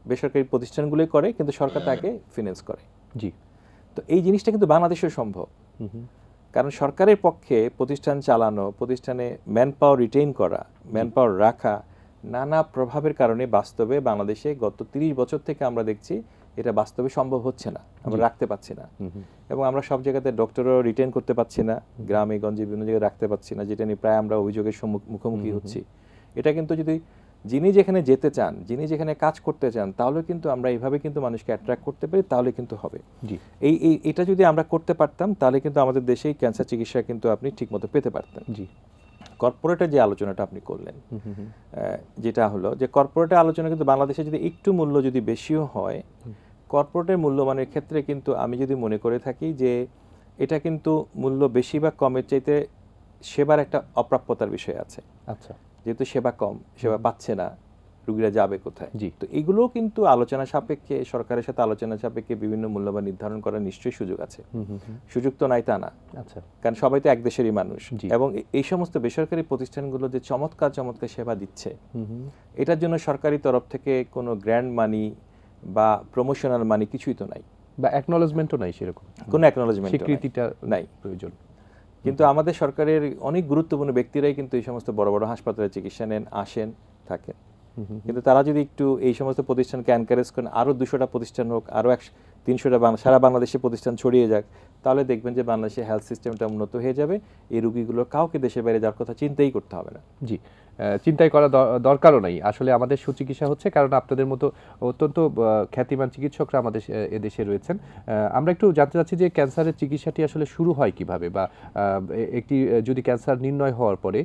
বেসরকারি প্রতিষ্ঠানগুলোই করে, কিন্তু সরকার তাকে ফিনান্স করে। জি। তো এই জিনিসটা কিন্তু বাংলাদেশেও সম্ভব, কারণ সরকারের পক্ষে প্রতিষ্ঠান চালানো, প্রতিষ্ঠানে ম্যান পাওয়ার রিটেইন করা, ম্যান পাওয়ার রাখা, নানা প্রভাবের কারণে বাস্তবে বাংলাদেশে গত 30 বছর থেকে আমরা দেখছি এটা বাস্তবে সম্ভব হচ্ছে না, আমরা রাখতে পাচ্ছি না। এবং আমরা সব জায়গাতে ডক্টরও রিটেইন করতে পাচ্ছি না, গ্রামে গঞ্জে বিভিন্ন জায়গায় রাখতে পাচ্ছি না, যেটা নিয়ে প্রায় আমরা অভিযোগের মুখোমুখি হচ্ছি। এটা কিন্তু যদি যিনি যেখানে যেতে চান, যিনি যেখানে কাজ করতে চান, তাহলে কিন্তু আমরা এইভাবে কিন্তু মানুষকে অ্যাট্রাক্ট করতে পারি, তাহলে কিন্তু হবে। এটা যদি আমরা করতে পারতাম, তাহলে কিন্তু আমাদের দেশেই ক্যান্সার চিকিৎসা কিন্তু আপনি ঠিকমতো পেতে পারতেন। জি। কর্পোরেটের যে আলোচনাটা আপনি করলেন, যেটা হলো যে কর্পোরেটের আলোচনা কিন্তু বাংলাদেশে যদি একটু মূল্য যদি বেশিও হয়, কর্পোরেটের মূল্যমানের ক্ষেত্রে কিন্তু আমি যদি মনে করে থাকি যে এটা কিন্তু মূল্য বেশি বা কমের চাইতে সেবার একটা অপ্রাপ্যতার বিষয় আছে। আচ্ছা, যেহেতু সেবা কম, সেবা পাচ্ছে না, রুগীরা যাবে কোথায়? জি। তো এগুলোও কিন্তু আলোচনা সাপেক্ষে, সরকারের সাথে আলোচনা সাপেক্ষে বিভিন্ন মূল্যবান নির্ধারণ করার নিশ্চয়ই সুযোগ আছে। সুযোগ তো নাই তা না, আচ্ছা, কারণ সবাই তো এক দেশেরই মানুষ। এবং এই সমস্ত বেসরকারি প্রতিষ্ঠানগুলো যে চমৎকার সেবা দিচ্ছে, এটার জন্য সরকারি তরফ থেকে কোনো গ্র্যান্ড মানি বা প্রমোশনাল মানি কিছুই তো নাই। বা অ্যাকনলেজমেন্টও নাই সেরকম, কোনো অ্যাকনোলেজমেন্ট স্বীকৃতিটা নাই প্রয়োজন। কিন্তু আমাদের সরকারের অনেক গুরুত্বপূর্ণ ব্যক্তিরাই কিন্তু এই সমস্ত বড় বড় হাসপাতালে চিকিৎসা নেন, আসেন, থাকেন। কিন্তু তারা যদি একটু এই সমস্ত প্রতিষ্ঠানকে এনকারেজ করেন, আরও 200টা প্রতিষ্ঠান হোক, আরও 300টা সারা বাংলাদেশে প্রতিষ্ঠান ছড়িয়ে যাক, তাহলে দেখবেন যে বাংলাদেশের হেলথ সিস্টেমটা উন্নত হয়ে যাবে। এই রুগীগুলোর কাউকে দেশের বাইরে যাওয়ার কথা চিন্তাই করতে হবে না। জি, চিন্তাই করা দরকারও নাই আসলে। আমাদের সুচিকিৎসা হচ্ছে কারণ আপনাদের মতো অত্যন্ত খ্যাতিমান চিকিৎসকরা আমাদের এদেশে রয়েছেন। আমরা একটু জানতে চাচ্ছি যে ক্যান্সারের চিকিৎসাটি আসলে শুরু হয় কিভাবে, বা একটি যদি ক্যান্সার নির্ণয় হওয়ার পরে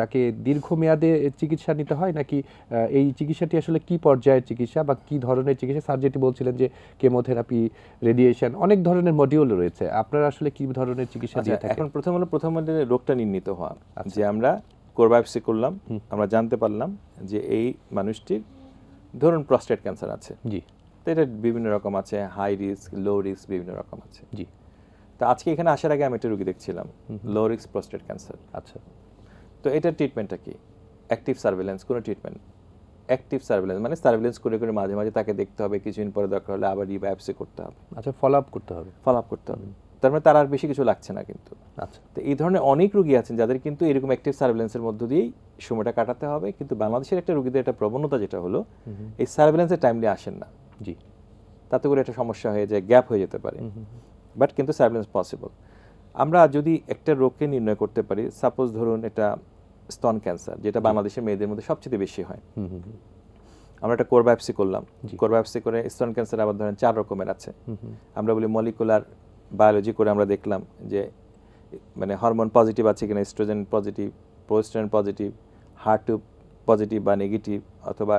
তাকে দীর্ঘমেয়াদে চিকিৎসা নিতে হয়, নাকি এই চিকিৎসাটি আসলে কি পর্যায়ের চিকিৎসা বা কি ধরনের চিকিৎসা? স্যার যেটি বলছিলেন যে কেমোথেরাপি, রেডিয়েশন, অনেক ধরনের মডিউল রয়েছে, আপনারা আসলে কি ধরনের চিকিৎসা দিয়ে থাকেন? এখন প্রথম রোগটা নির্ণীত হওয়া, যে আমরা কোর বায়োপসি করলাম, আমরা জানতে পারলাম যে এই মানুষটির ধরুন প্রস্টেট ক্যান্সার আছে। জি, তো এটা বিভিন্ন রকম আছে, হাই রিস্ক, লো রিস্ক, বিভিন্ন রকম আছে। জি। তো আজকে এখানে আসার আগে আমি একটা রোগী দেখছিলাম, লো রিস্ক প্রস্টেট ক্যান্সার। আচ্ছা। তো এটার ট্রিটমেন্টটা কি? অ্যাক্টিভ সার্ভেলেন্স, কোনো ট্রিটমেন্ট। অ্যাক্টিভ সার্ভেলেন্স মানে সার্ভেলেন্স করে করে মাঝে মাঝে তাকে দেখতে হবে, কিছুদিন পরে দরকার হলে আবার রিবায়োপসি করতে হবে। আচ্ছা, ফলো আপ করতে হবে। ফলো আপ করতে হবে, তার মানে তার আর বেশি কিছু লাগছে না কিন্তু। আচ্ছা। তো এই ধরনের অনেক রোগী আছেন যাদের কিন্তু এরকম অ্যাক্টিভ সার্ভেলেন্সের মধ্য দিয়েই সময়টা কাটাতে হবে। কিন্তু বাংলাদেশের একটা রোগীদের একটা প্রবণতা যেটা হলো, এই সার্ভেলেন্সের টাইমলি আসেন না। জি। তাতে করে একটা সমস্যা হয়ে যায়, গ্যাপ হয়ে যেতে পারে। বাট কিন্তু সার্ভেলেন্স পসিবল। আমরা যদি একটা রোগকে নির্ণয় করতে পারি, সাপোজ ধরুন এটা স্তন ক্যান্সার, যেটা বাংলাদেশের মেয়েদের মধ্যে সবচেয়ে বেশি হয়। আমরা একটা কোর বায়োপসি করলাম, কোর বায়োপসি করে স্তন ক্যান্সার আবার ধরেন 4 রকমের আছে। আমরা বলি মলিকুলার বায়োলজি করে আমরা দেখলাম যে মানে হরমোন পজিটিভ আছে কিনা, estrogen positive, progesterone positive, HER2 positive বা নেগেটিভ, অথবা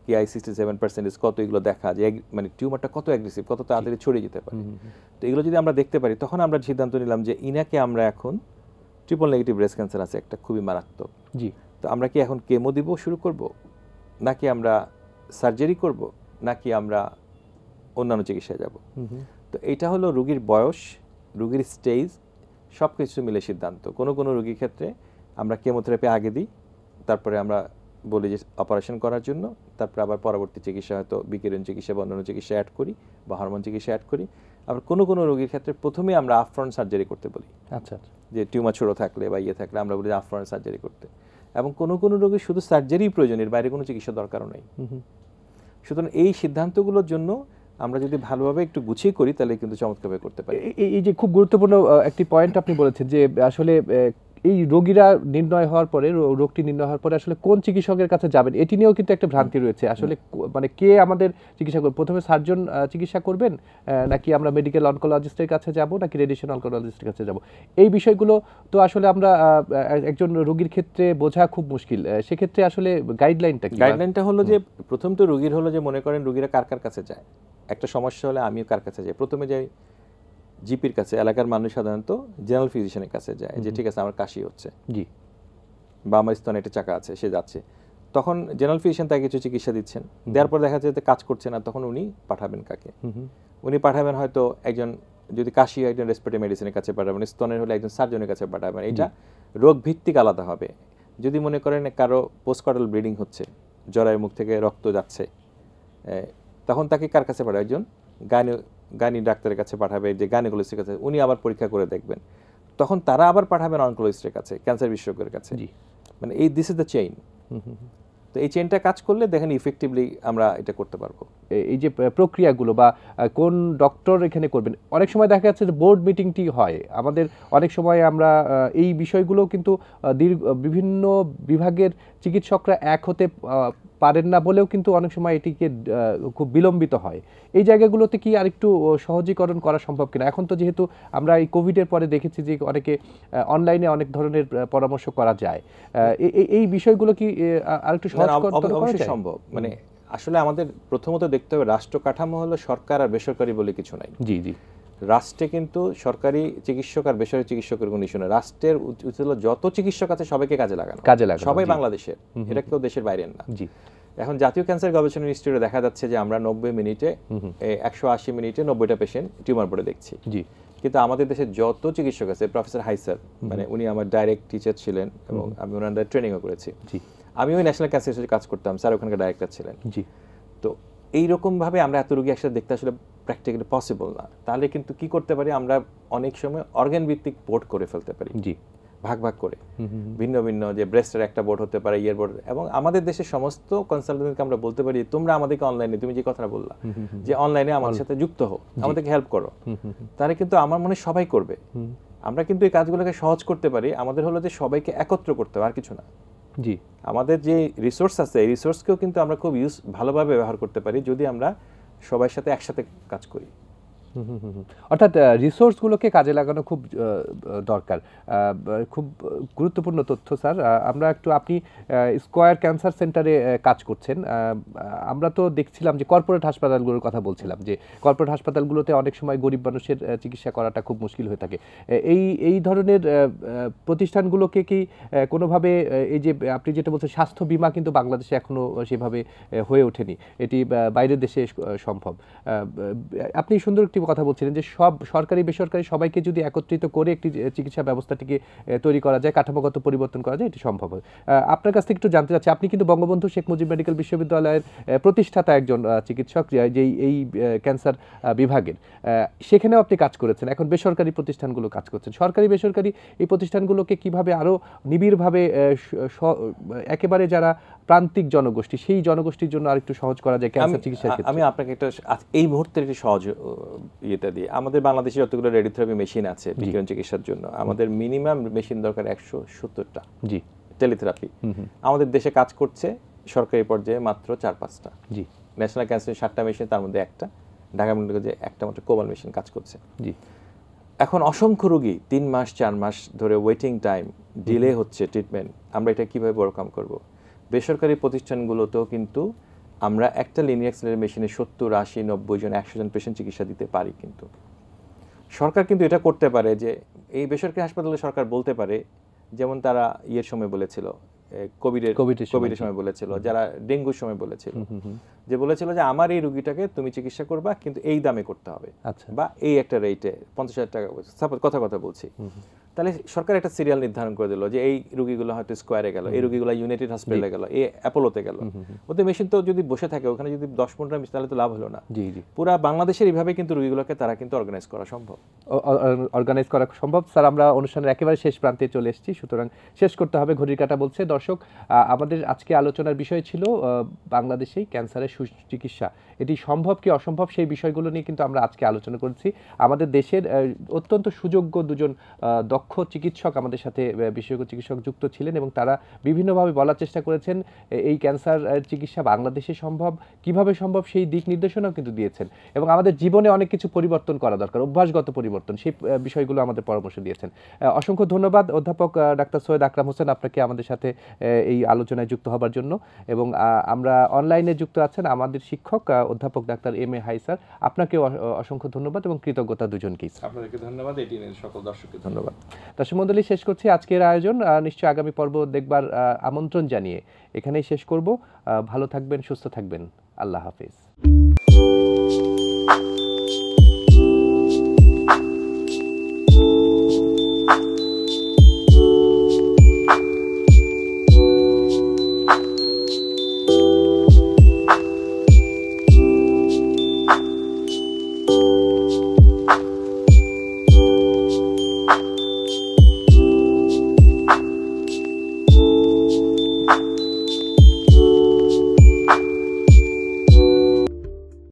Ki67% কত, এগুলো দেখা যে মানে টিউমারটা কত অ্যাগ্রেসিভ, কত তাড়াতাড়ি ছড়িয়ে যেতে পারে। তো এগুলো যদি আমরা দেখতে পারি, তখন আমরা সিদ্ধান্ত নিলাম যে ইনাকে আমরা এখন ট্রিপল নেগেটিভ ব্রেস্ট ক্যান্সার আছে একটা, খুবই মারাত্মক। জি। তো আমরা কি এখন কেমো দিব শুরু করব, নাকি আমরা সার্জারি করব, নাকি আমরা অন্যান্য চিকিৎসায় যাব? তো এটা হলো রোগীর বয়স, রোগীর স্টেজ, সব কিছু মিলে সিদ্ধান্ত। কোনো কোনো রোগীর ক্ষেত্রে আমরা কেমোথেরাপি আগে দিই, তারপরে আমরা বলি যে অপারেশন করার জন্য, তারপরে আবার পরবর্তী চিকিৎসা হয়তো বিকিরণ চিকিৎসা বা অন্যান্য চিকিৎসা অ্যাড করি বা হরমোন চিকিৎসা অ্যাড করি। আবার কোনো কোনো রোগীর ক্ষেত্রে প্রথমে আমরা আপফ্রন্ট সার্জারি করতে বলি। আচ্ছা। যে টিউমার ছোটো থাকলে বা ইয়ে থাকলে আমরা বলি আপফ্রন্ট সার্জারি করতে। এবং কোনো কোনো রোগীর শুধু সার্জারি প্রয়োজন, এর বাইরে কোনো চিকিৎসা দরকারও নেই। সুতরাং এই সিদ্ধান্তগুলোর জন্য আমরা যদি ভালোভাবে একটু গুছিয়ে করি, তাহলে কিন্তু চমৎকারভাবে করতে পারি। এই যে খুব গুরুত্বপূর্ণ একটি পয়েন্ট আপনি বলেছেন যে আসলে এই রোগীরা নির্ণয় হওয়ার পরে, রোগটি নির্ণয় হওয়ার পরে আসলে কোন চিকিৎসকের কাছে যাবেন, এটি নিয়েও কিন্তু একটা ভ্রান্তি রয়েছে। আসলে মানে কে আমাদের চিকিৎসা করবে? প্রথমে সার্জন চিকিৎসা করবেন, নাকি আমরা মেডিকেল অনকোলজিস্টের কাছে যাব, নাকি রেডিয়েশন অনকোলজিস্টের কাছে যাব? এই বিষয়গুলো তো আসলে আমরা একজন রোগীর ক্ষেত্রে বোঝা খুব মুশকিল। সেক্ষেত্রে আসলে গাইডলাইনটা কি? গাইডলাইনটা হলো যে প্রথম তো রোগীর হলো যে মনে করেন রোগীরা কার কার কাছে যায়। একটা সমস্যা হলে আমিও কার কাছে যাই, প্রথমে যাই জিপির কাছে। এলাকার মানুষ সাধারণত জেনারেল ফিজিশিয়ানের কাছে যায়, যে ঠিক আছে আমার কাশি হচ্ছে, জি, বা আমার স্তনে একটা চাকা আছে, সে যাচ্ছে। তখন জেনারেল ফিজিশিয়ান তাকে কিছু চিকিৎসা দিচ্ছেন, দেওয়ার পর দেখা যাচ্ছে কাজ করছে না, তখন উনি পাঠাবেন কাকে? উনি পাঠাবেন হয়তো একজন, যদি কাশি হয় একজন রেসপিরেটরি মেডিসিনের কাছে পাঠাবেন, স্তনের হলে একজন সার্জনের কাছে পাঠাবেন। এটা রোগ ভিত্তিক আলাদা হবে। যদি মনে করেন কারো পোস্টকর্টাল ব্লিডিং হচ্ছে, জরায়ুর মুখ থেকে রক্ত যাচ্ছে, তখন তাকে কার কাছে পাঠাবে? একজন গাইনি ডাক্তারের কাছে পাঠাবে, যে গাইনোকোলজিস্টের কাছে, উনি আবার পরীক্ষা করে দেখবেন। তখন তারা আবার পাঠাবেন অনকোলজিস্টের কাছে, ক্যান্সার বিশেষজ্ঞের কাছে। মানে এই দিস ইজ দ্য চেইন। তো এই চেইনটা কাজ করলে দেখেন ইফেক্টিভলি আমরা এটা করতে পারবো। এই যে প্রক্রিয়াগুলো বা কোন ডক্টর এখানে করবেন, অনেক সময় দেখা যাচ্ছে যে বোর্ড মিটিংটি হয় আমাদের, অনেক সময় আমরা এই বিষয়গুলো কিন্তু বিভিন্ন বিভাগের চিকিৎসকরা এক হতে পারেন না বলেও কিন্তু অনেক সময় এটিকে খুব বিলম্বিত হয়। এই জায়গাগুলোতে কি আরেকটু সহজীকরণ করা সম্ভব কিনা? এখন তো যেহেতু আমরা এই কোভিডের পরে দেখেছি যে অনেকে অনলাইনে অনেক ধরনের পরামর্শ করা যায়, এই বিষয়গুলো কি আরেকটু সহজ করা যায়? সম্ভব। মানে আসলে আমাদের প্রথমত দেখতে হবে রাষ্ট্র কাঠামো হলো সরকার আর বেসরকারি বলে কিছু নাই। জি জি। রাষ্ট্রে কিন্তু সরকারি চিকিৎসক আর বেসরকারি চিকিৎসকের কোনো ইস্যু নেই। রাষ্ট্রের উচিত হলো যত চিকিৎসক আছে সবাইকে কাজে লাগানো, সবাই বাংলাদেশের, এটা কেউ দেশের বাইরের না। জি। এখন জাতীয় ক্যান্সার গবেষণা ইনস্টিটিউটে দেখা যাচ্ছে যে আমরা 90 মিনিটে 180 মিনিটে 90টা পেশেন্ট টিউমার বোর্ডে দেখছি। জি। কিন্তু আমাদের দেশে যত চিকিৎসক আছে, প্রফেসর হাইসার, মানে উনি আমার ডাইরেক্ট টিচার ছিলেন এবং আমি ওনার ট্রেনিংও করেছি। জি। আমি ওই ন্যাশনাল ক্যান্সার ইনস্টিটিউটে কাজ করতাম, স্যার ওখানকার ডাইরেক্টর ছিলেন। জি। তো এইরকম ভাবে আমরা এত রোগী একসাথে দেখতে আসলে প্র্যাকটিক্যালি পসিবল না। তাহলে কিন্তু কি করতে পারি আমরা, অনেক সময় অর্গান ভিত্তিক বোর্ড করে ফেলতে পারি, জি, ভাগ ভাগ করে ভিন্ন ভিন্ন, যে ব্রেস্টের একটা বোর্ড হতে পারে, ইয়ের বোর্ড। এবং আমাদের দেশের সমস্ত কনসালটেন্টকে আমরা বলতে পারি তোমরা আমাদেরকে অনলাইনে, তুমি যে কথাটা বললা যে অনলাইনে আমাদের সাথে যুক্ত হও, আমাদেরকে হেল্প করো, তাহলে কিন্তু আমার মনে হয় সবাই করবে। আমরা কিন্তু এই কাজগুলোকে সহজ করতে পারি, আমাদের হলো যে সবাইকে একত্র করতে হবে, আর কিছু না। জি, আমাদের যে রিসোর্স আছে এই রিসোর্সকেও কিন্তু আমরা খুব ভালোভাবে ব্যবহার করতে পারি যদি আমরা সবার সাথে একসাথে কাজ করি। অর্থাৎ রিসোর্সগুলোকে কাজে লাগানো খুব দরকার। খুব গুরুত্বপূর্ণ তথ্য স্যার। আমরা একটু, আপনি স্কয়ার ক্যান্সার সেন্টারে কাজ করছেন। আমরা তো দেখছিলাম যে কর্পোরেট হাসপাতালগুলোর কথা বলছিলাম, যে কর্পোরেট হাসপাতালগুলোতে অনেক সময় গরিব মানুষের চিকিৎসা করাটা খুব মুশকিল হয়ে থাকে। এই ধরনের প্রতিষ্ঠানগুলোকে কি কোনোভাবে, এই যে আপনি যেটা বলছেন স্বাস্থ্য বীমা কিন্তু বাংলাদেশে এখনো সেভাবে হয়ে ওঠেনি, এটি বাইরের দেশে সম্ভব। আপনি সুন্দর একটি কথা বলছিলেন যে সব সরকারি বেসরকারি সবাইকে যদি একত্রিত করে একটি চিকিৎসা ব্যবস্থাটিকে তৈরি করা যায়, কাঠামোগত পরিবর্তন করা যায়, এটি সম্ভব হয়। আপনার কাছ থেকে একটু জানতে চাচ্ছি, আপনি কিন্তু বঙ্গবন্ধু শেখ মুজিব মেডিকেল বিশ্ববিদ্যালয়ের প্রতিষ্ঠাতা একজন চিকিৎসক, যেই এই ক্যান্সার বিভাগের, সেখানেও আপনি কাজ করেছেন, এখন বেসরকারি প্রতিষ্ঠানগুলো কাজ করছেন। সরকারি বেসরকারি এই প্রতিষ্ঠানগুলোকে কিভাবে আরও নিবিড়ভাবে একেবারে যারা প্রান্তিক জনগোষ্ঠী, সেই জনগোষ্ঠীর জন্য আরেকটু সহজ করা যায় ক্যান্সার চিকিৎসার ক্ষেত্রে? আমি আপনাকে একটা এই মুহূর্তে একটি সহজ ইয়েটা দিয়ে, আমাদের বাংলাদেশে যতগুলো রেডিওথেরাপি মেশিন আছে বিকিরণ চিকিৎসার জন্য, আমাদের মিনিমাম মেশিন দরকার 170টা। জি, টেলিথেরাপি আমাদের দেশে কাজ করছে সরকারি পর্যায়ে মাত্র 4-5টা। জি, ন্যাশনাল ক্যান্সার 7টা মেশিন, তার মধ্যে একটা, ঢাকা মেডিকেল কলেজে একটা মাত্র কোবাল মেশিন কাজ করছে। জি, এখন অসংখ্য রোগী 3 মাস 4 মাস ধরে ওয়েটিং টাইম, ডিলে হচ্ছে ট্রিটমেন্ট। আমরা এটা কিভাবে ওভারকাম করব? বেসরকারি প্রতিষ্ঠানগুলোতেও কিন্তু আমরা একটা লিনিয়ার অ্যাক্সিলারেটর মেশিনে 70, 80, 90 জন, 100 জন পেশেন্ট চিকিৎসা দিতে পারি। কিন্তু সরকার কিন্তু এটা করতে পারে যে এই বেসরকারি হাসপাতালে সরকার বলতে পারে, যেমন তারা ইয়ের সময় বলেছিল, কোভিডের সময় বলেছিল, যারা ডেঙ্গুর সময় বলেছিল, যে বলেছিল যে আমার এই রোগীটাকে তুমি চিকিৎসা করবা কিন্তু এই দামে করতে হবে, বা এই একটা রেটে 50,000 টাকা, সাপোজ কথা বলছি। তাহলে সরকার একটা সিরিয়াল নির্ধারণ করে দিল যে এই রোগীগুলো হয়তো স্কয়ারে গেল, এই রোগীগুলো ইউনাইটেড হসপিটালে গেল, এই অ্যাপোলোতে গেল। ওদের মেশিন তো যদি বসে থাকে ওখানে, যদি 10-15টা মেশিন, তাহলে তো লাভ হলো না। জি, জি, পুরা বাংলাদেশের এইভাবে কিন্তু রোগীগুলোকে তারা কিন্তু অর্গানাইজ করা সম্ভব। স্যার, আমরা অনুষ্ঠানের একেবারে শেষ প্রান্তে চলে এসেছি, সুতরাং শেষ করতে হবে, ঘড়ির কাঁটা বলছে। দর্শক, আমাদের আজকে আলোচনার বিষয় ছিল বাংলাদেশেই ক্যান্সারের সুচিকিৎসা, এটি সম্ভব কি অসম্ভব, সেই বিষয়গুলো নিয়ে কিন্তু আমরা আজকে আলোচনা করেছি। আমাদের দেশের অত্যন্ত সুযোগ্য দুজন দক্ষ চিকিৎসক আমাদের সাথে, বিশেষজ্ঞ চিকিৎসক যুক্ত ছিলেন, এবং তারা বিভিন্নভাবে বলার চেষ্টা করেছেন এই ক্যান্সার চিকিৎসা বাংলাদেশে সম্ভব, কিভাবে সম্ভব সেই দিক নির্দেশনাও কিন্তু দিয়েছেন, এবং আমাদের জীবনে অনেক কিছু পরিবর্তন করা দরকার, অভ্যাসগত পরিবর্তন, সেই বিষয়গুলো আমাদের পরামর্শ দিয়েছেন। অসংখ্য ধন্যবাদ অধ্যাপক ডাক্তার সৈয়দ আকরাম হোসেন আপনাকে আমাদের সাথে এই আলোচনায় যুক্ত হবার জন্য। এবং আমরা অনলাইনে যুক্ত আছেন আমাদের শিক্ষক অধ্যাপক ডাক্তার এম.এ. হাইসার, আপনাকেও অসংখ্য ধন্যবাদ এবং কৃতজ্ঞতা দুজনকেই। আপনাদেরকে ধন্যবাদ, এটিএনের সকল দর্শককে ধন্যবাদ। দর্শক মণ্ডলী, শেষ করছি আজকের আয়োজন। নিশ্চয়ই আগামী পর্ব দেখবার আমন্ত্রণ জানিয়ে এখানেই শেষ করব। ভালো থাকবেন, সুস্থ থাকবেন, আল্লাহ হাফেজ।